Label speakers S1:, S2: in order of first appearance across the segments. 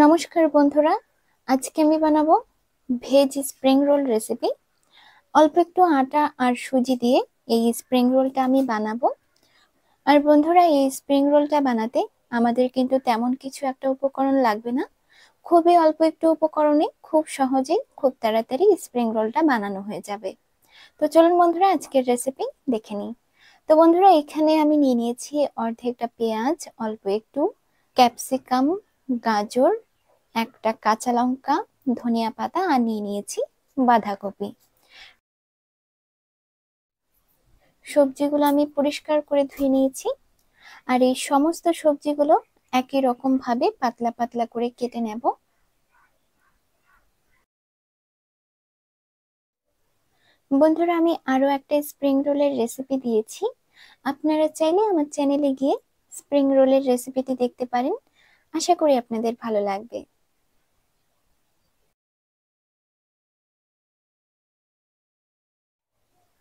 S1: নমস্কার বন্ধুরা, আজকে আমি বানাবো ভেজ স্প্রিং রোল রেসিপি। অল্প একটু আটা আর সুজি দিয়ে এই স্প্রিং রোলটা আমি বানাবো। আর বন্ধুরা, এই স্প্রিং রোলটা বানাতে আমাদের কিন্তু তেমন কিছু একটা উপকরণ লাগবে না। খুবই অল্প একটু উপকরণে খুব সহজেই খুব তাড়াতাড়ি স্প্রিং রোলটা বানানো হয়ে যাবে। তো চলুন বন্ধুরা, আজকের রেসিপি দেখে নিই। তো বন্ধুরা, এখানে আমি নিয়ে নিয়েছি অর্ধেকটা পেঁয়াজ, অল্প একটু ক্যাপসিকাম, গাজর, একটা কাঁচা লঙ্কা, ধনিয়া পাতা আর নিয়ে নিয়েছি বাঁধাকপি। সবজিগুলো আমি পরিষ্কার করে ধুয়ে নিয়েছি। আর এই সমস্ত সবজিগুলো একই রকম ভাবে পাতলা পাতলা করে কেটে নেব। বন্ধুরা, আমি আরো একটা স্প্রিং রোলের রেসিপি দিয়েছি, আপনারা চাইলে আমার চ্যানেলে গিয়ে স্প্রিং রোলের রেসিপিটি দেখতে পারেন। আশা করি আপনাদের ভালো লাগবে।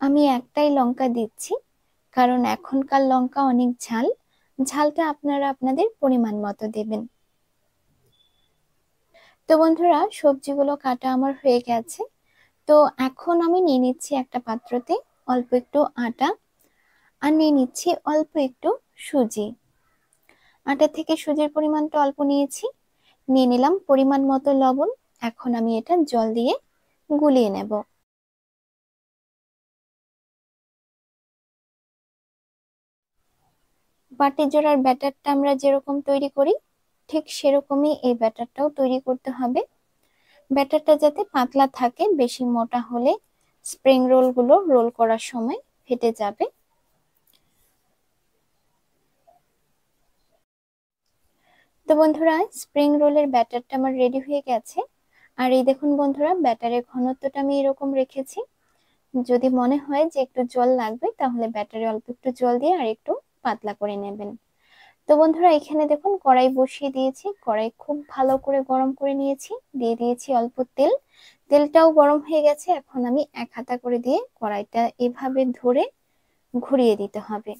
S1: আমি একটাই লঙ্কা দিচ্ছি, কারণ এখনকার লঙ্কা অনেক ঝাল। ঝালটা আপনারা আপনাদের পরিমাণ মতো দেবেন। তো বন্ধুরা, সবজিগুলো কাটা আমার হয়ে গেছে। তো এখন আমি নিয়ে নিচ্ছি একটা পাত্রতে অল্প একটু আটা আর নিয়ে নিচ্ছি অল্প একটু সুজি। আটা থেকে সুজির পরিমাণটা অল্প নিয়েছি। নিয়ে নিলাম পরিমাণ মতো লবণ। এখন আমি এটা জল দিয়ে গুলিয়ে নেব। বাটি জোড়ার ব্যাটারটা আমরা যেরকম তৈরি করি ঠিক সেরকমই এই ব্যাটারটাও তৈরি করতে হবে। ব্যাটারটা যাতে পাতলা থাকে, বেশি মোটা হলে স্প্রিং রোল গুলো রোল করার সময় ফেটে যাবে। তো বন্ধুরা, স্প্রিং রোলের ব্যাটারটা আমার রেডি হয়ে গেছে। আর এই দেখুন বন্ধুরা, ব্যাটারের ঘনত্বটা আমি এরকম রেখেছি। যদি মনে হয় যে একটু জল লাগবে তাহলে ব্যাটারে অল্প একটু জল দিয়ে আর একটু পাতলা করে নেবেন। তো বন্ধুরা, এখানে দেখুন কড়াই বসিয়ে দিয়েছি। কড়াই খুব ভালো করে গরম করে নিয়েছি। দিয়ে দিয়েছি অল্প তেল। তেলটাও গরম হয়ে গেছে। এখন আমি এক হাতা করে দিয়ে কড়াইটা এভাবে ধরে ঘুরিয়ে দিতে হবে।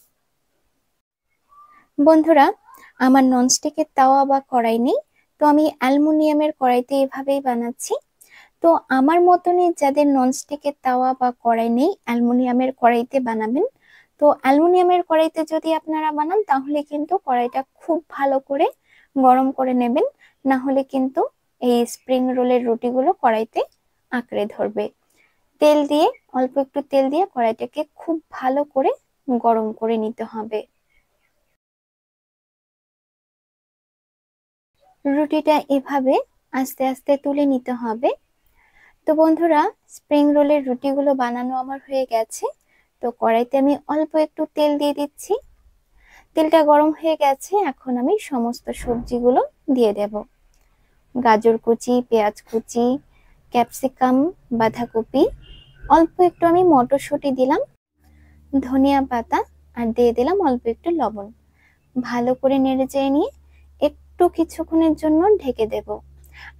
S1: বন্ধুরা, আমার ননস্টিকের তাওয়া বা কড়াই নেই, তো আমি অ্যালুমিনিয়ামের কড়াইতে এভাবেই বানাচ্ছি। তো আমার মতনই যাদের ননস্টিকের তাওয়া বা কড়াই নেই, অ্যালুমিনিয়ামের কড়াইতে বানাবেন। তো অ্যালুমিনিয়ামের কড়াইতে যদি আপনারা বানান তাহলে কিন্তু কড়াইটা খুব ভালো করে গরম করে নেবেন, না হলে কিন্তু এই স্প্রিং রোলের রুটিগুলো কড়াইতে আঁকড়ে ধরবে। তেল দিয়ে, অল্প একটু তেল দিয়ে কড়াইটাকে খুব ভালো করে গরম করে নিতে হবে। রুটিটা এভাবে আস্তে আস্তে তুলে নিতে হবে। তো বন্ধুরা, স্প্রিং রোলের রুটিগুলো বানানো আমার হয়ে গেছে। তো কড়াইতে আমি অল্প একটু তেল দিয়ে দিচ্ছি। তেলটা গরম হয়ে গেছে। এখন আমি সমস্ত সবজিগুলো দিয়ে দেব। গাজর কুচি, পেঁয়াজ কুচি, ক্যাপসিকাম, বাঁধাকপি, অল্প একটু আমি মটরশুঁটি দিলাম, ধনিয়া পাতা, আর দিয়ে দিলাম অল্প একটু লবণ। ভালো করে নেড়ে চেড়ে নিয়ে একটু কিছুক্ষণের জন্য ঢেকে দেব।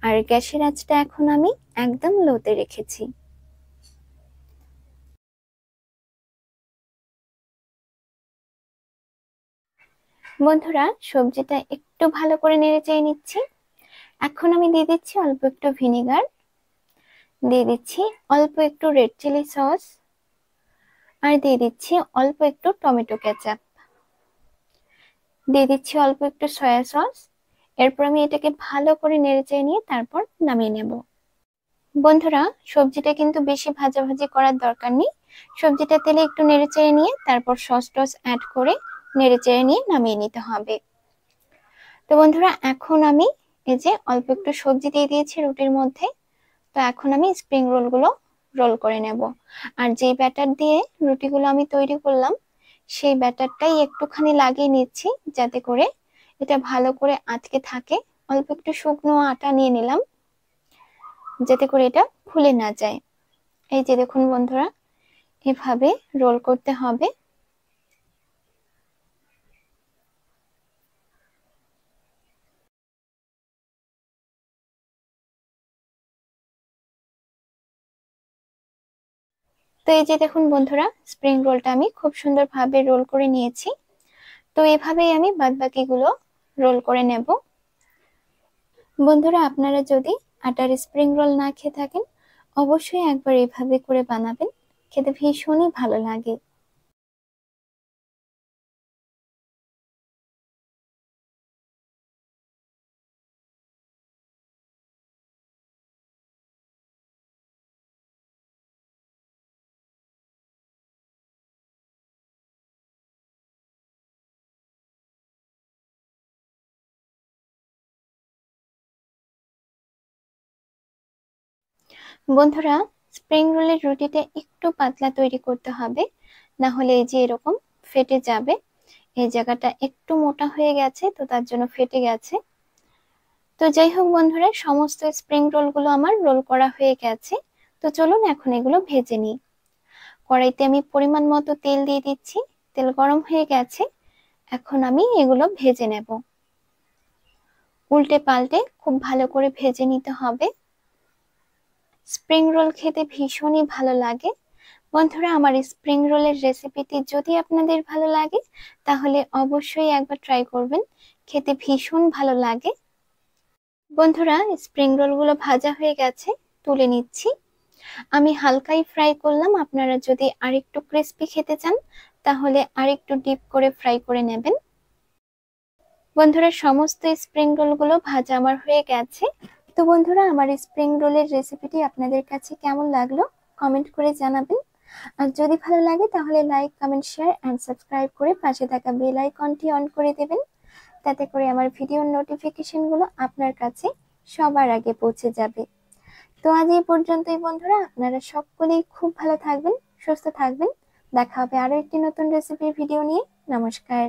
S1: আর গ্যাসের আঁচটা এখন আমি একদম লোতে রেখেছি। বন্ধুরা, সবজিটা একটু ভালো করে নেড়ে চেড়ে নিচ্ছি। এখন আমি দিয়ে দিচ্ছি অল্প একটু ভিনেগার, দিয়ে দিচ্ছি অল্প একটু রেড চিলি সস, আর দিয়ে দিচ্ছি অল্প একটু টমেটো কেচাপ, দিয়ে দিচ্ছি অল্প একটু সয়া সস। এরপর আমি এটাকে ভালো করে নেড়ে চেড়ে নিয়ে তারপর নামিয়ে নেব। বন্ধুরা, সবজিটা কিন্তু বেশি ভাজাভাজি করার দরকার নেই। সবজিটা তেলে একটু নেড়ে চেড়ে নিয়ে তারপর সস টস অ্যাড করে নেড়ে চেড়ে নিয়ে নামিয়ে নিতে হবে। তো বন্ধুরা, এখন আমি এই যে অল্প একটু সবজি দিয়ে দিয়েছি রুটির মধ্যে। তো এখন আমি স্প্রিং রোল গুলো রোল করে নেব। আর যে ব্যাটার দিয়ে রুটিগুলো আমি তৈরি করলাম সেই ব্যাটারটাই একটুখানি লাগিয়ে নিচ্ছি, যাতে করে এটা ভালো করে আটকে থাকে। অল্প একটু শুকনো আটা নিয়ে নিলাম, যাতে করে এটা খুলে না যায়। এই যে দেখুন বন্ধুরা, এভাবে রোল করতে হবে। তো এই যে দেখুন বন্ধুরা, স্প্রিং রোলটা আমি খুব সুন্দরভাবে রোল করে নিয়েছি। তো এভাবেই আমি বাদবাকিগুলো রোল করে নেব। বন্ধুরা, আপনারা যদি আটার স্প্রিং রোল না খেয়ে থাকেন, অবশ্যই একবার এভাবে করে বানাবেন, খেতে ভীষণই ভালো লাগে। বন্ধুরা, স্প্রিং রোলের রুটিটা একটু পাতলা তৈরি করতে হবে, না হলে এই যে এরকম ফেটে যাবে। এই জায়গাটা একটু মোটা হয়ে গেছে, তো তার জন্য ফেটে গেছে। তো যাই হোক বন্ধুরা, সমস্ত স্প্রিং রোল গুলো আমার রোল করা হয়ে গেছে। তো চলুন এখন এগুলো ভেজে নিই। কড়াইতে আমি পরিমাণ মতো তেল দিয়ে দিচ্ছি। তেল গরম হয়ে গেছে, এখন আমি এগুলো ভেজে নেব। উল্টে পাল্টে খুব ভালো করে ভেজে নিতে হবে। স্প্রিং রোল খেতে ভীষণই ভালো লাগে। বন্ধুরা, আমার স্প্রিং রোলের রেসিপিটি যদি আপনাদের ভালো লাগে, তাহলে অবশ্যই একবার ট্রাই করবেন, খেতে ভীষণ ভালো লাগে। বন্ধুরা, স্প্রিং রোল গুলো ভাজা হয়ে গেছে, তুলে নিচ্ছি। আমি হালকাই ফ্রাই করলাম, আপনারা যদি আরেকটু ক্রিস্পি খেতে চান তাহলে আরেকটু ডিপ করে ফ্রাই করে নেবেন। বন্ধুরা, সমস্ত স্প্রিং রোল গুলো ভাজা আমার হয়ে গেছে। তো বন্ধুরা, আমার স্প্রিং রোলের রেসিপিটি আপনাদের কাছে কেমন লাগলো কমেন্ট করে জানাবেন। আর যদি ভালো লাগে তাহলে like, comment, share and subscribe করে পাশে থাকা বেল আইকনটি অন করে দেবেন। তাতে করে আমার ভিডিওর নোটিফিকেশন গুলো আপনার কাছে সবার আগে পৌঁছে যাবে। তো আজ এই পর্যন্তই বন্ধুরা, আপনারা সকলেই খুব ভালো থাকবেন, সুস্থ থাকবেন। দেখা হবে আরো একটি নতুন রেসিপির ভিডিও নিয়ে। নমস্কার।